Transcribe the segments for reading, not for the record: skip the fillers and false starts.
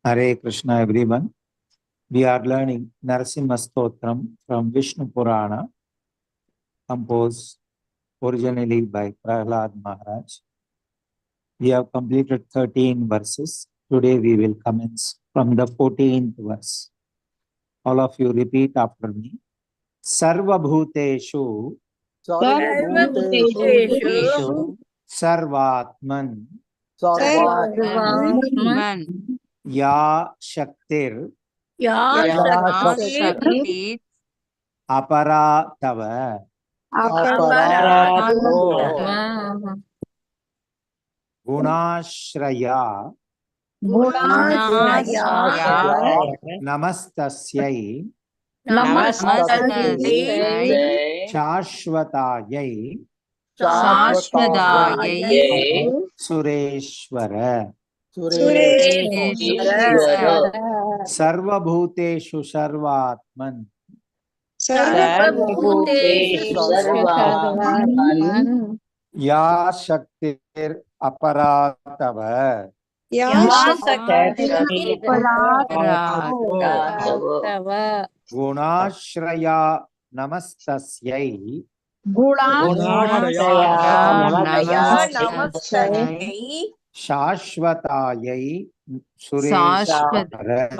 Hare Krishna, everyone. We are learning Narasimha Stotram from Vishnu Purana, composed originally by Prahlad Maharaj. We have completed 13 verses. Today we will commence from the 14th verse. All of you repeat after me. Sarva Bhuteshu Sarvatman Ya Shaktir Apara Tava Gunashraya Namastasyai Shashvatayai Sureshwara. Sarvabhuteshu Sarvatman Ya Shaktir Aparatava Gunashraya Namastasyai Shashvatayai Sureshwara.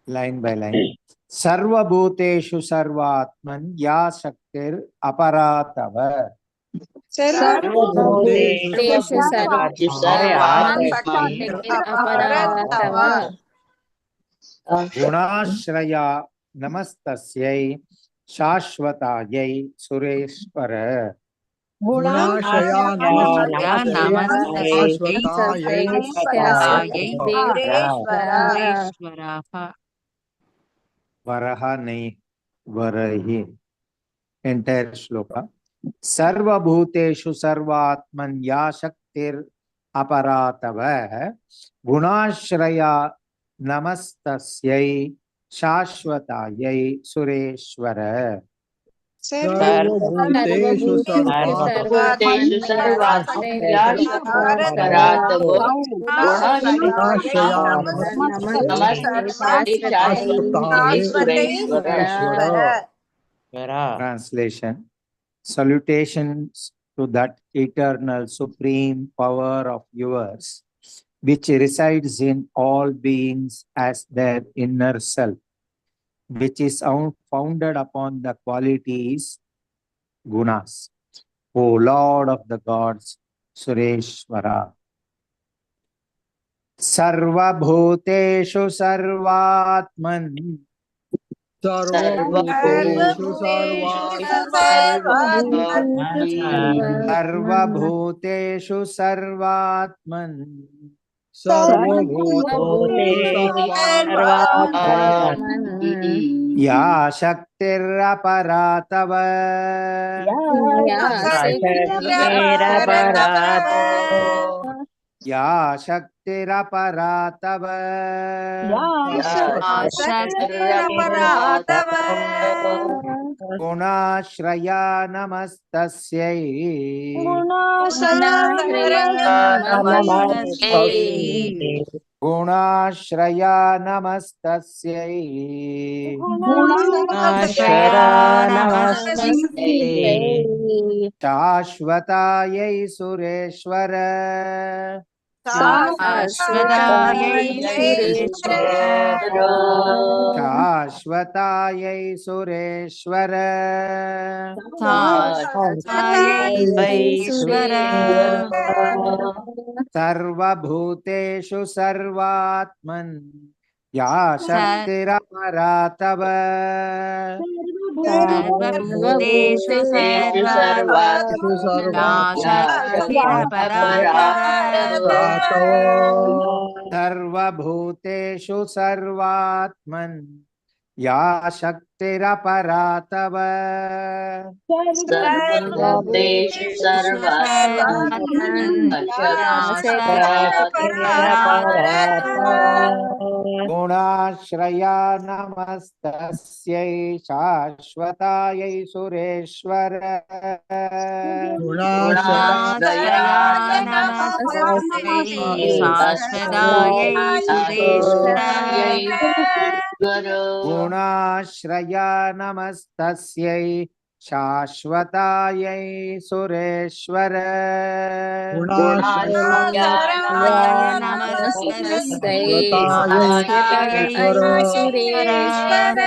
Line by line. Sarva Bhuteshu Sarvatman Ya Shaktir Aparatava Gunashraya Namastasyai Shashvatayai Sureshwara. Varaha nahi Varahi. Entire shloka. Sarva Bhuteshu Sarvatman Ya Shaktir Aparatava Gunashraya Namastasyai Shashvatayai Sureshwara. Sarvabhuteshu Translation. Salutations to that eternal supreme power of yours, which resides in all beings as their inner self, which is founded upon the qualities, gunas. O Lord of the gods, Sureshwara. Sarva Bhuteshu Sarvatman Sarva Bhuteshu Sarvatman Ya Shaktir Aparatava Ya Shaktir Aparatava Gunashraya Namastasyai Gunashraya Namastasyai Shashvatayai Sureshwara Shashvatayai Sureshwara Sarva Bhuteshu Sarvatman Ya Shaktiraparatava Sarva Bhuteshu Sarvatman Ya Shaktiraparatava Gunashraya Namastasyai Shashvatayai Sureshwara गुणाश्रयाय नमस्तस्यै शाश्वतायै सुरेश्वर गुणाश्रया नमस्तस्यै शाश्वतायै सुरेश्वर गुणाश्रयाय नमस्तस्यै शाश्वतायै Sureshwar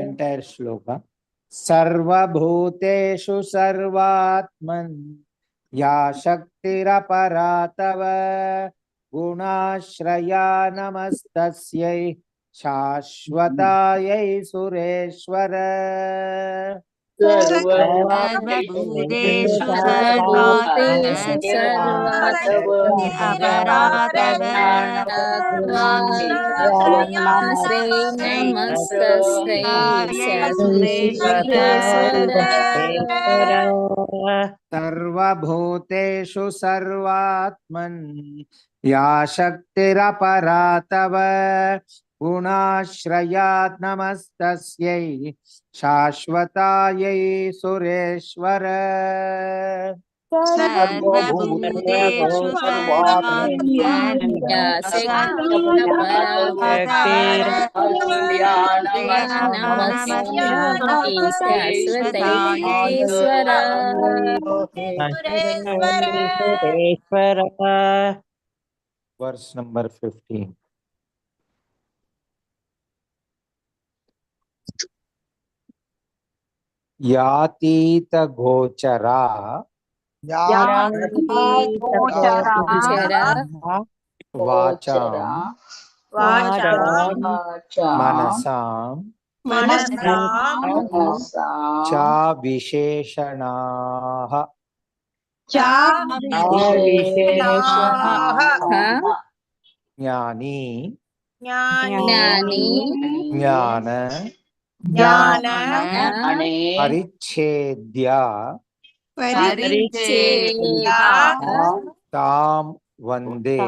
Entire shloka. सर्वभूतेषु सर्वात्मन् या शक्तिरपरा तव गुणाश्रया नमस्तस्यै शाश्वतायै सुरेश्वर सर्वभूतेषु सर्वात्मनिरपरा तव सर्वभूतेषु सर्वात्मन् या शक्तिरपरा तव गुणाश्रया नमस्तस्यै शाश्वतायै सुरेश्वर सर्वभूतेषु Verse number 15. यातीत गोचरा वाचाम मनसाम चा विशेषणाः ज्ञानी ज्ञान परिच्छेद्य ताम वंदे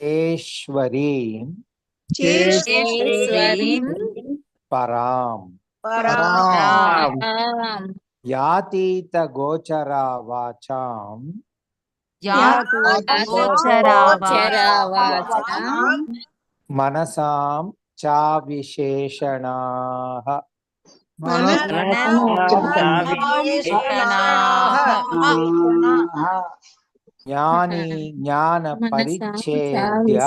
ईश्वरीं पराम यातीत गोचरा वाचाम मनसाम चा विशेषणाः ज्ञानी ज्ञान परिच्छेद्य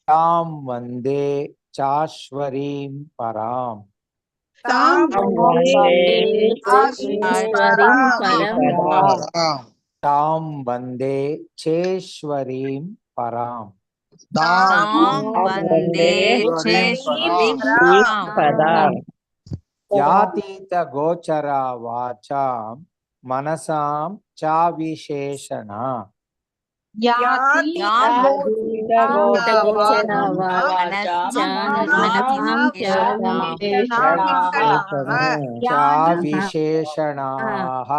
ताम वंदे चाश्वरीं पराम ताम वंदे चेश्वरीं पराम यातीत गोचरा वाचाम मनसाम चा विशेषणा चा विशेषणाः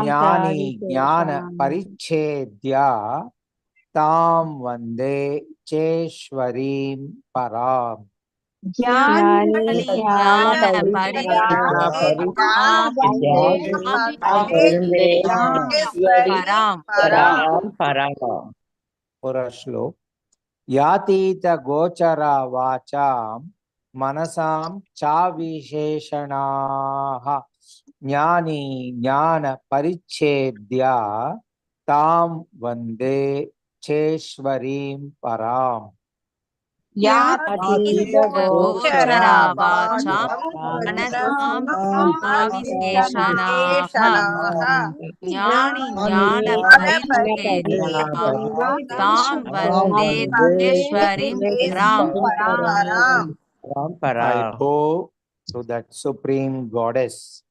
ज्ञानी ज्ञान परिच्छेद्य ताम वंदे चेश्वरीं पराम पूरा श्लोक यातीत गोचरा वाचाम मनसाम चा विशेषणाः ज्ञानी ज्ञान परिच्छेद्य ताम वंदे चेश्वरीं पराम I bow to that supreme goddess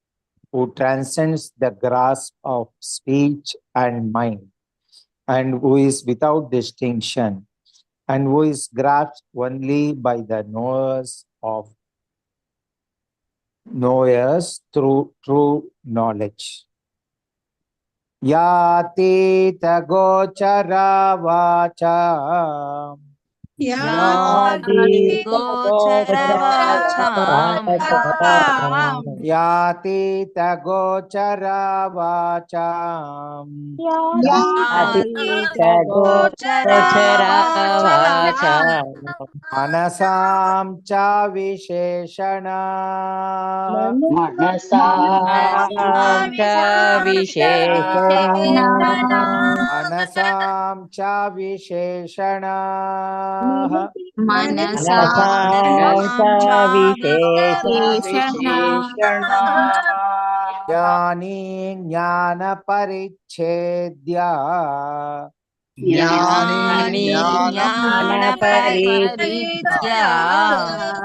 who transcends the grasp of speech and mind, and who is without distinction, and who is grasped only by the knowers through true knowledge. यातीतगोचरा वाचा गोचरवाचाम् यातीतगोचरा वाचाम् गोचरवाचाम् मनसां च विशेषणा मनसां च विशेषणा मनसां च विशेषणा मनसां च विशेषणा ज्ञानी ज्ञानपरिच्छेद्या ज्ञानी ज्ञानपरिच्छेद्या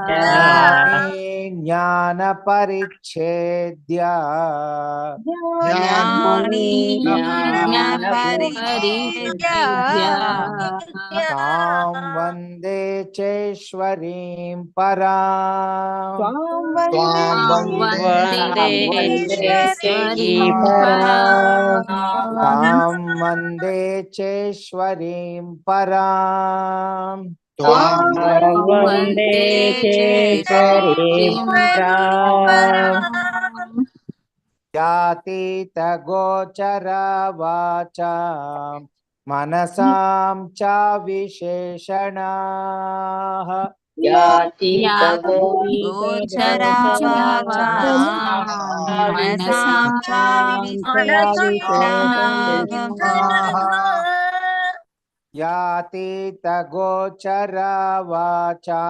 ज्ञानी ज्ञानपरिच्छेद्या ज्ञानी ज्ञानपरिच्छेद्या तां वन्दे चेश्वरीं परां वन्दे पराम् तां वन्दे चेश्वरीं परां वन्दे चेश्वरीं पराम् यातीतगोचरा वाचा मनसां च विशेषणाः गोचरा वाचाम् मनसां च विशेषणाः यातीतगोचरा वाचा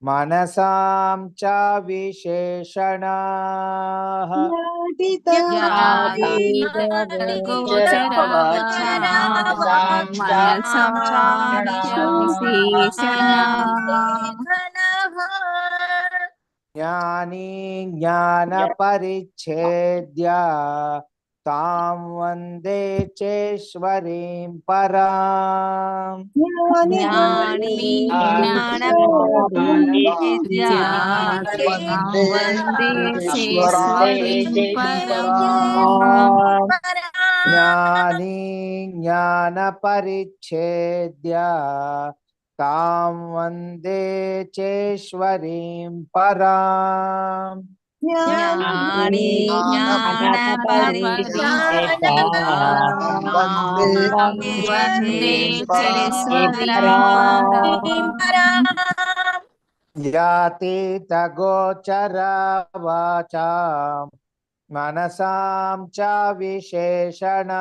मनसां च विशेषणाः गोचरा वाचाम् मनसां च विशेषणाः ज्ञानी ज्ञानपरिच्छेद्या तां वन्दे चेश्वरीं परां ज्ञानी ज्ञानपरिच्छेद्या वन्दे चेश्वरीं पराम् ज्ञानी ज्ञानपरिच्छेद्या तां वन्दे चेश्वरीं परां ज्ञानी ज्ञानपरिच्छेद्या वन्दे चेश्वरीं पराम् यातीतगोचरा वाचा मनसां च विशेषणाः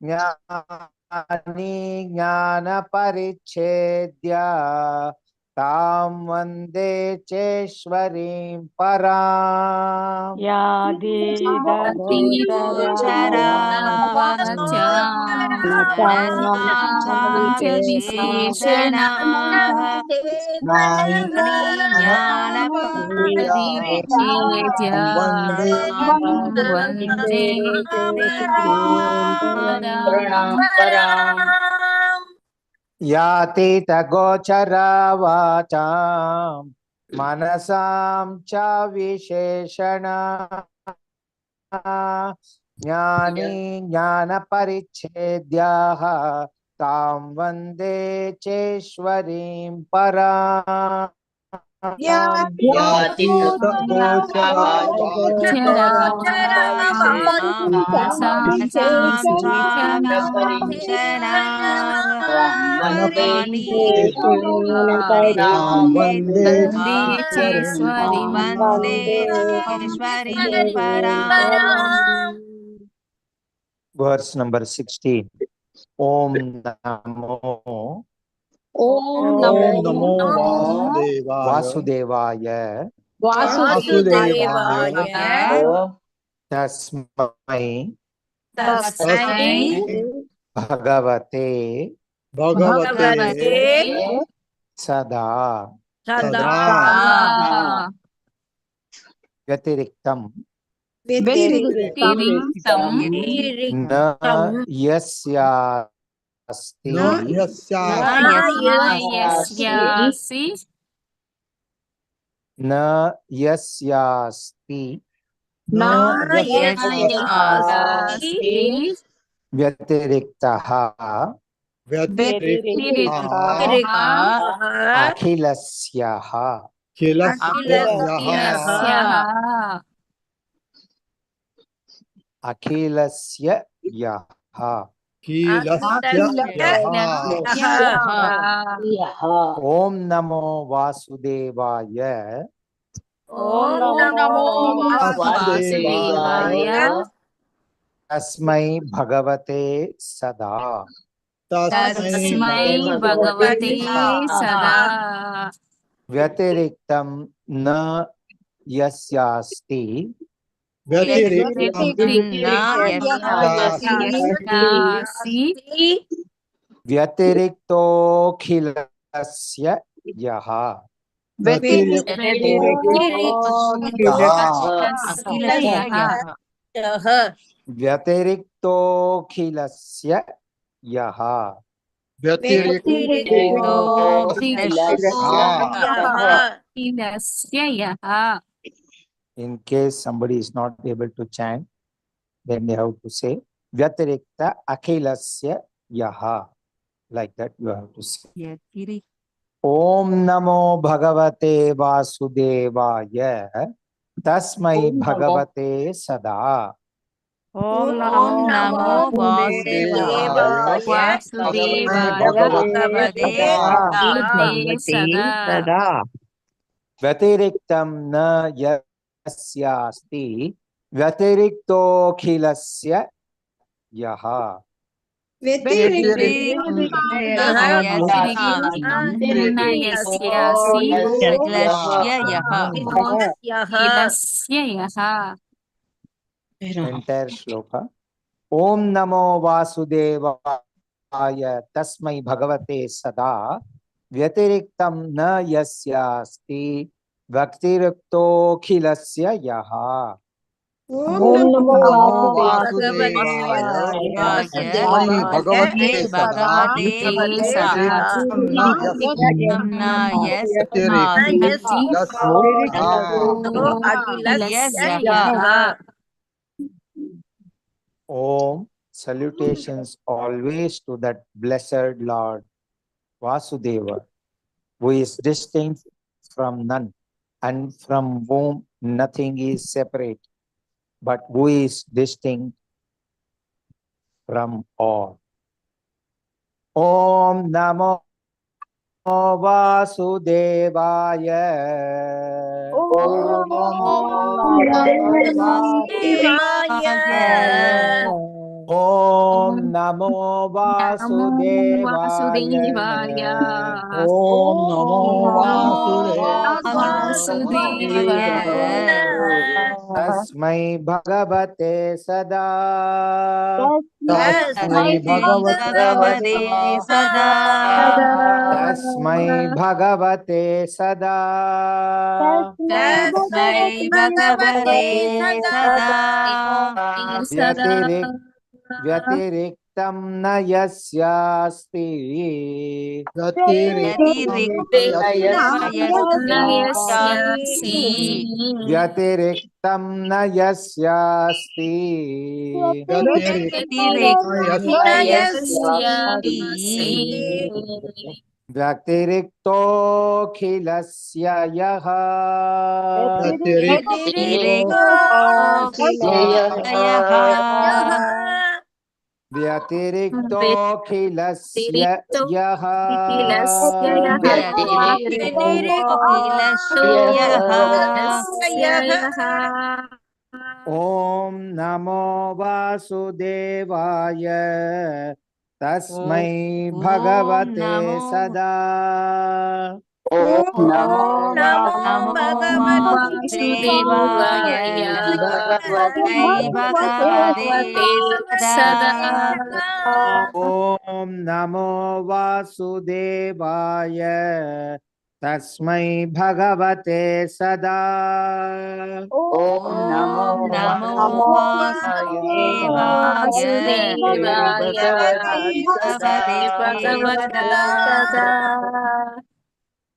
ज्ञानी ज्ञानपरिच्छेद्या तां वन्दे चेश्वरीं परां गोचरा वाचाम् मनसां च विशेषणाः ज्ञानपरिच्छेद्या वन्दे पराम् यातीतगोचरा वाचा मनसां च विशेषणाः ज्ञानी ज्ञानपरिच्छेद्याः तां वन्दे चेश्वरीं परां Verse number 16. Om Namo Vasudevaya Tasmai Bhagavate Sada Vyatiriktam Na Yasyasti Na Yasyasti न यस्यास्ति व्यतिरिक्तः व्यतिरिक्तः अखिलस्यः अखिलस्य यः ओम नमो वासुदेवाय ॐ नमो वासुदेवाय तस्मै भगवते सदा तस्मै भगवते सदा व्यतिरिक्तं न यस्यास्ति व्यतिरिक्तोऽखिलस्य यः व्यतिरिक्तोऽखिलस्य यः In case somebody is not able to chant, then they have to say Vyatirikta Akhilasya Yaha. Like that you have to say. Om Namo Bhagavate Vasudevaya Tasmai Bhagavate Sada. Om Namo Vasudevaya Bhagavate Sada Vyatiriktam na yasyasti Vyatiriktokhilasya Yaha. Entire shloka. Om Namo Vasudevaya Tasmai Bhagavate Sada Vyatiriktam na yasyasti Bhaktiriktokhilasya Yaha. Om Namo Vasudevaya Tasmai Bhagavate Sada Om. Salutations always to that blessed Lord Vasudeva, who is distinct from none and from whom nothing is separate, but who is distinct from all. Om Namo Vasudevaya. Om Om Namo Vasudevaya. Om Namo Vasudevaya. Tasmai Bhagavate Sada. Tasmai Bhagavate Sada. Tasmai Bhagavate Sada. Vyatiriktam na yasyasti Vyatiriktam na yasyasti Vyatiriktokhilesya yaha Vyatiriktokhilesya yaha Om Namo Vasudevaya Tasmai Bhagavate Sada. Om Namo Vasudevaya Om Namo Vasudevaya Tasmai Bhagavate Sada. Om Namo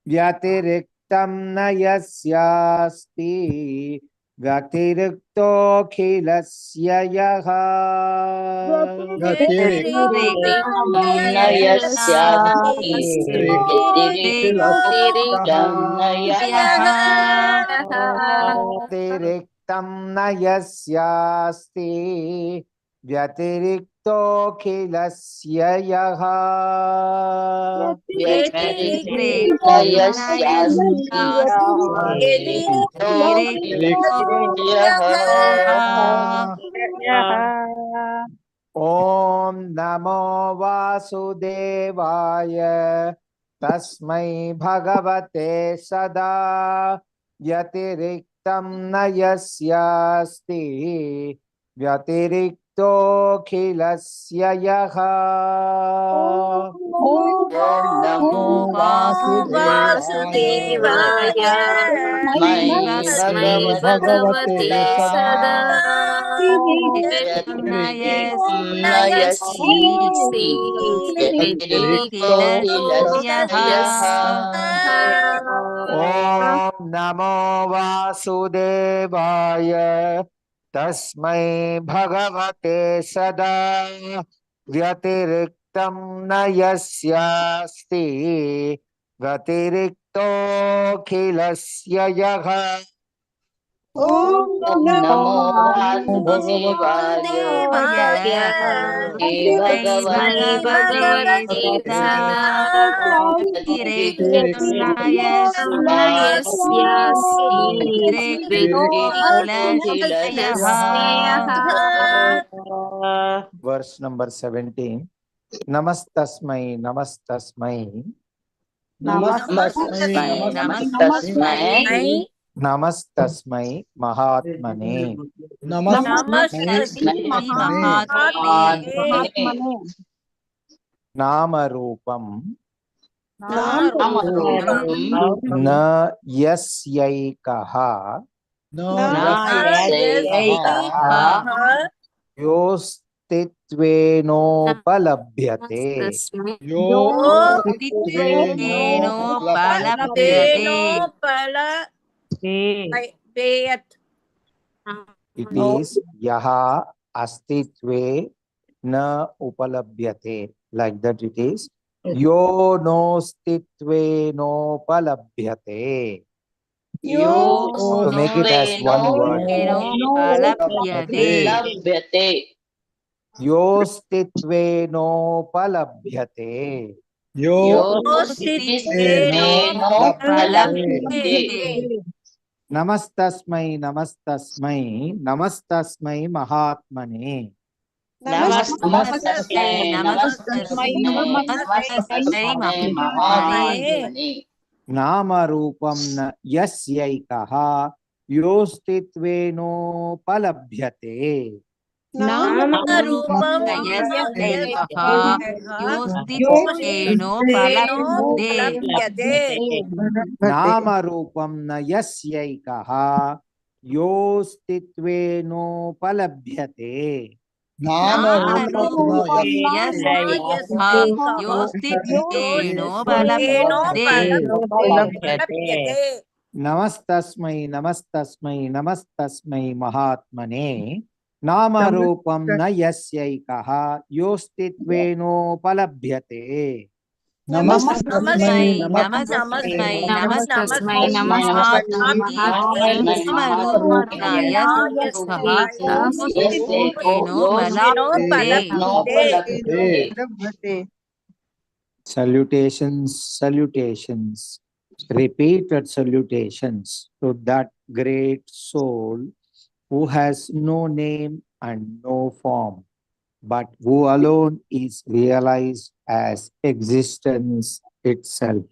Vyatiriktam na yasyasti व्यतिरिक्तोऽखिलस्य यः न यस्यास्ति व्यतिरिक्तं न यः व्यतिरिक्तं न यस्यास्ति व्यतिरिक्तोऽखिलस्य यः व्यतिरिक्तं न यस्यास्ति व्यतिरिक्तोऽखिलस्य यः ॐ नमो वासुदेवाय तस्मै भगवते सदा व्यतिरिक्तं न यस्यास्ति व्यतिरिक्तोऽखिलस्य यः ॐ नमो वासुदेवाय तस्मै भगवते सदा व्यतिरिक्तं न यस्यास्ति व्यतिरिक्तोऽखिलस्य यः ॐ नमो वासुदेवाय तस्मै भगवते सदा व्यतिरिक्तं न यस्यास्ति व्यतिरिक्तोऽखिलस्य यः ॐ नमो वासुदेवाय भगवते सदा Verse number 17. नमस्तस्मै नमस्तस्मै नमस्तस्मै महात्मने नामरूपं न यस्यैकः योऽस्तित्वेनोपलभ्यते It is yaha astitve na upalabhyate. Like that it is yo nostitve nopalabhyate. To make it as one word. Yostitve nopalabhyate. Namastasmai namastasmai namastasmai mahatmane. नामरूपं न यस्यैकः योऽस्तित्वेनोपलभ्यते नामरूपं न यस्यैकः योऽस्तित्वेनोपलभ्यते नमस्तस्मै नमस्तस्मै नमस्तस्मै महात्मने नामरूपं न यस्यैकः योऽस्तित्वेनोपलभ्यते Salutations, salutations, repeated salutations to that great soul who has no name and no form, but who alone is realized as existence itself.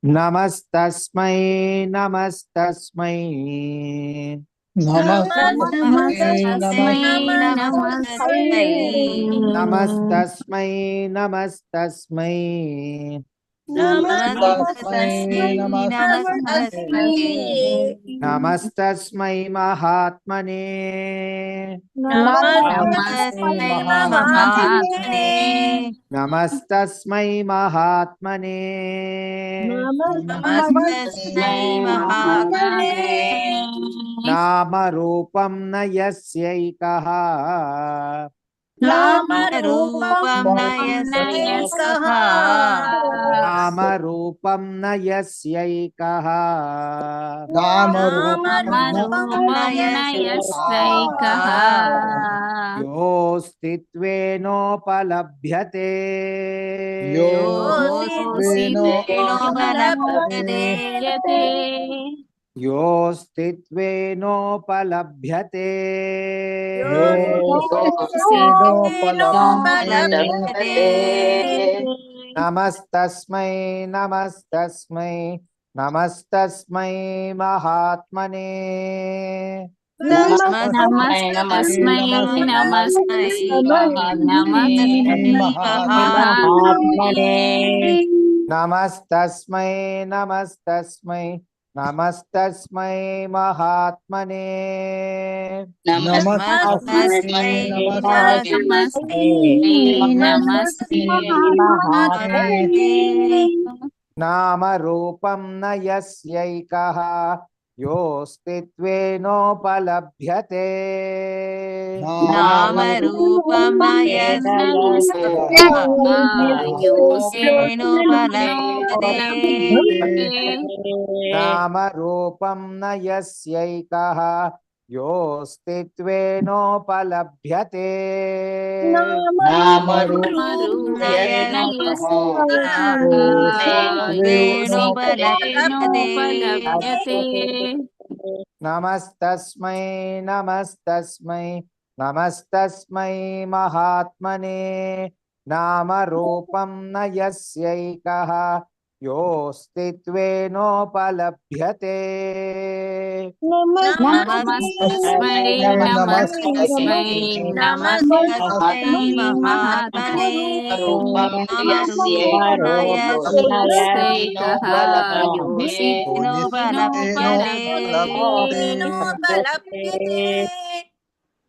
Namastasmai, namastasmai. Namastasmai, namastasmai. नमस्तस्मै नमस्तस्मै नमस्तस्मै महात्मने नमस्तस्मै महात्मने नमस्तस्मै महात्मने नमस्तस्मै महात्मने नामरूपं न यस्यैकः नामरूपं न यस्यैकः नामरूपं न यस्यैकः नामरूपं न यस्यैकः योऽस्तित्वेनोपलभ्यते योऽस्तित्वेनोपलभ्यते योऽस्तित्वेनोपलभ्यते नमस्तस्मै नमस्तस्मै नमस्तस्मै महात्मने नमस्तस्मै नमस्तस्मै महात्मने नमस्तस्मै नमस्तस्मै नमस्तस्मै महात्मने नमस्तस्मै महात्मने नामरूपं न यस्यैकः योऽस्तित्वेनोपलभ्यते नामरूपं न यस्यैकः नामरूपं न यस्यैकः योऽस्तित्वेनोपलभ्यते नमस्तस्मै नमस्तस्मै नमस्तस्मै महात्मने नामरूपं न यस्यैकः योऽस्तित्वेनोपलभ्यते नमस्तस्मै महात्मने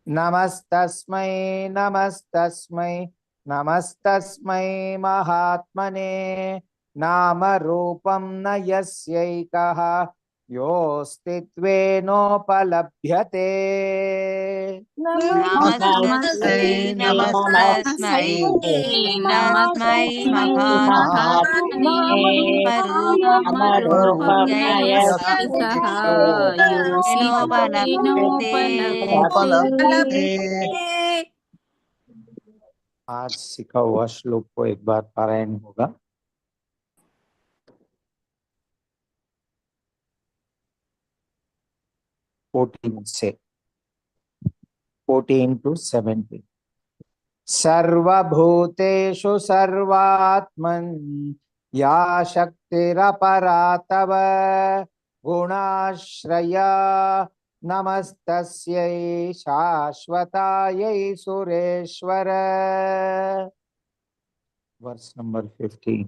नमस्तस्मै नमस्तस्मै नमस्तस्मै महात्मने नामरूपं न यस्यैकः योऽस्तित्वेनोपलभ्यते नमस्तस्मै महात्मने आज सीखा हुआ श्लोक को एक बार पारायण होगा। से 14 to 17 सर्वभूतेषु सर्वात्मन् या शक्तिरपरा तव गुणाश्रया नमस्तस्यै शाश्वतायै सुरेश्वर। वर्स नंबर 15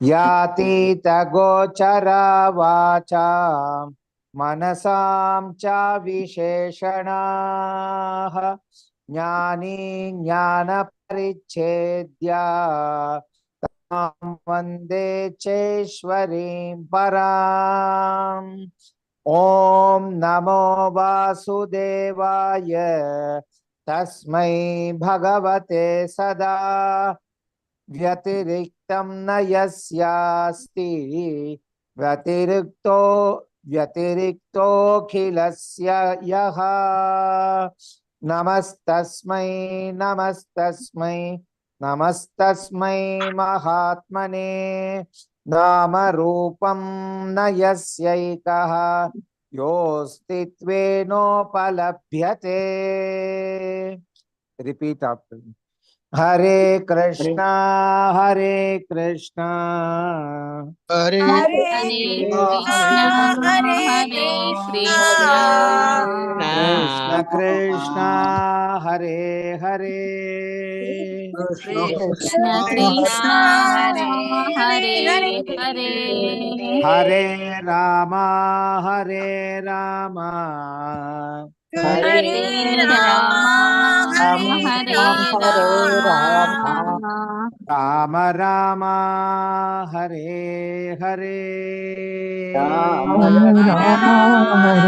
यातीत गोचरा वाचा मनसां च विशेषणाः ज्ञानी ज्ञानपरिच्छेद्या तां वन्दे चैश्वरीं पराम्। ॐ नमो वासुदेवाय तस्मै भगवते सदा व्यतिरिक्तं न यस्यास्ति व्यतिरिक्तोऽखिलस्य यः। नमस्तस्मै नमस्तस्मै नमस्तस्मै महात्मने नामरूपं न यस्यैकः योऽस्तित्वेनोपलभ्यते। Repeat after me. Hare Krishna Hare Krishna Hare Krishna Hare Krishna Krishna Krishna Hare Hare Krishna Krishna Hare Hare Hare Hare Ram Hare Ram Hare Ram Hare Ram Ram Ram Hare Hare Ram Ram